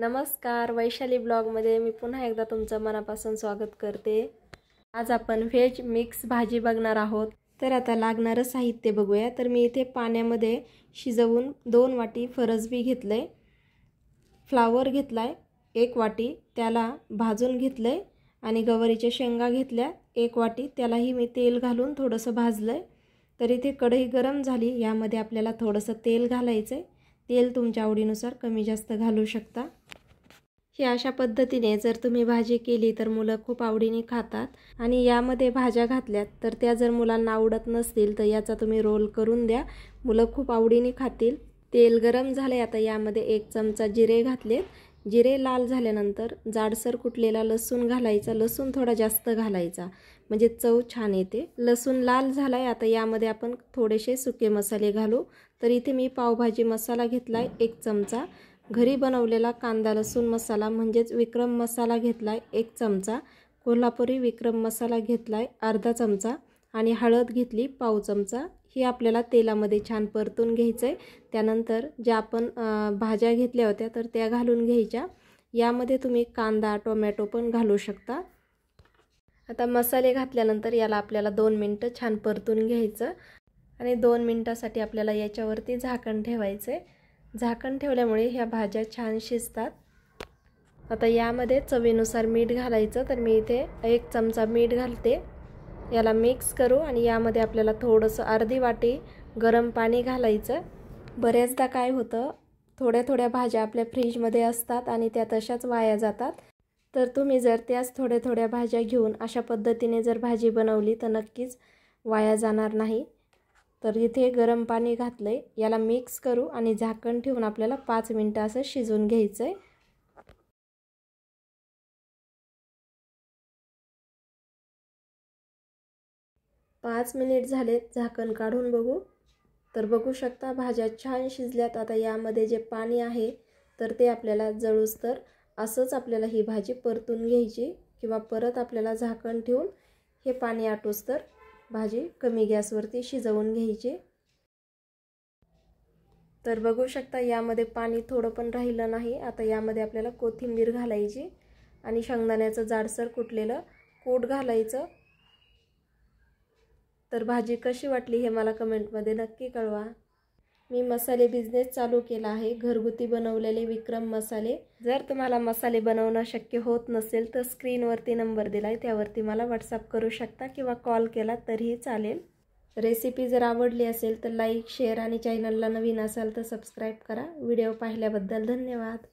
नमस्कार, वैशाली ब्लॉगमध्ये मी पुन्हा एकदा तुमचं मनापासून स्वागत करते। आज आपण व्हेज मिक्स भाजी बघणार आहोत। तर आता लागणारं साहित्य बघूया। तर मी इथे पाण्यामध्ये शिजवून 2 वाटी फरसबी घेतले, फ्लावर घेतलाय 1 वाटी, त्याला भाजून घेतले आणि गवारीच्या शेंगा घेतल्या 1 वाटी, त्यालाही मी तेल घालून थोडंसं भाजलंय। तर इथे कढई गरम झाली, यामध्ये आपल्याला थोडंसं तेल घालायचंय। तेल तुमच्या आवडीनुसार कमी जास्त घालू शकता। ही अशा पद्धतीने जर तुम्ही भाजी केली तर मुलं खूप आवडीने खातात आणि यामध्ये भाज्या घातल्यात तर त्या जर मुलांना आवडत नसतील तर याचा तुम्ही रोल करून द्या, मुलं खूप आवडीने खातील। तेल गरम झाले, आता यामध्ये 1 चमचा जिरे घातलेत। जिरे लाल झाल्यानंतर जाडसर कुटलेला लसूण घालायचा, लसूण थोडा जास्त घालायचा म्हणजे चव छान येते। लसूण लाल झालाय, आता यामध्ये आपण थोडेसे सुके मसाले घालू। तर इथे मी पावभाजी मसाला घेतलाय 1 चमचा, घरी बनवलेला कांदा लसूण मसाला म्हणजेच विक्रम मसाला घेतलाय 1 चमचा, कोल्हापुरी विक्रम मसाला घेतलाय अर्धा चमचा आणि हळद घेतली पाव चमचा। ही आपल्याला तेलामध्ये छान परतून घ्यायचंय। त्यानंतर ज्या आपण भाज्या घेतल्या होत्या तर त्या घालून घ्यायच्या। यामध्ये तुम्ही कांदा टोमॅटो पण घालू शकता। आता मसाले घातल्यानंतर याला आपल्याला 2 मिनिटं छान परतून घ्यायचं आणि 2 मिनिटासाठी आपल्याला याच्यावरती झाकण ठेवायचंय। झाकण ठेवल्यामुळे ह्या भाज्या छान शिजतात। आता यामध्ये चवीनुसार मीठ घालायचं। तर मी इथे 1 चमचा मीठ घालते, याला मिक्स करू आणि यामध्ये आपल्याला थोडंसं अर्धी वाटी गरम पाणी घालायचं। बऱ्याचदा काय होतं, थोड्या भाज्या आपल्या फ्रीजमध्ये असतात आणि त्या तशाच वाया जातात। तर तुम्ही जर त्याच थोड्या भाज्या घेऊन अशा पद्धतीने जर भाजी बनवली तर नक्कीच वाया जाणार नाही। तर इथे गरम पाणी घातलंय, याला मिक्स करू आणि झाकण ठेवून आपल्याला 5 मिनिटं असं शिजवून घ्यायचंय। 5 मिनिट झालेत, झाकण काढून बघू। तर बघू शकता भाज्या छान शिजल्यात। आता यामध्ये जे पाणी आहे तर ते आपल्याला जळूस तर असंच आपल्याला ही भाजी परतून घ्यायची किंवा परत आपल्याला झाकण ठेवून हे पाणी आटूस तर भाजी कमी गॅसवरती शिजवून घ्यायची। तर बघू शकता यामध्ये पाणी थोडं पण राहिलं नाही। आता यामध्ये आपल्याला कोथिंबीर घालायची आणि शेंगदाण्याचं जाडसर कुटलेलं कूट घालायचं। तर भाजी कशी वाटली हे मला कमेंटमध्ये नक्की कळवा। मी मसाले बिझनेस चालू केला आहे, घरगुती बनवलेले विक्रम मसाले। जर तुम्हाला मसाले बनवणं शक्य होत नसेल तर स्क्रीनवरती नंबर दिलाय, त्यावरती मला व्हॉट्सअप करू शकता किंवा कॉल केला तरीही चालेल। रेसिपी जर आवडली असेल तर लाईक शेअर आणि चॅनलला नवीन असाल तर सबस्क्राईब करा। व्हिडिओ पाहिल्याबद्दल धन्यवाद।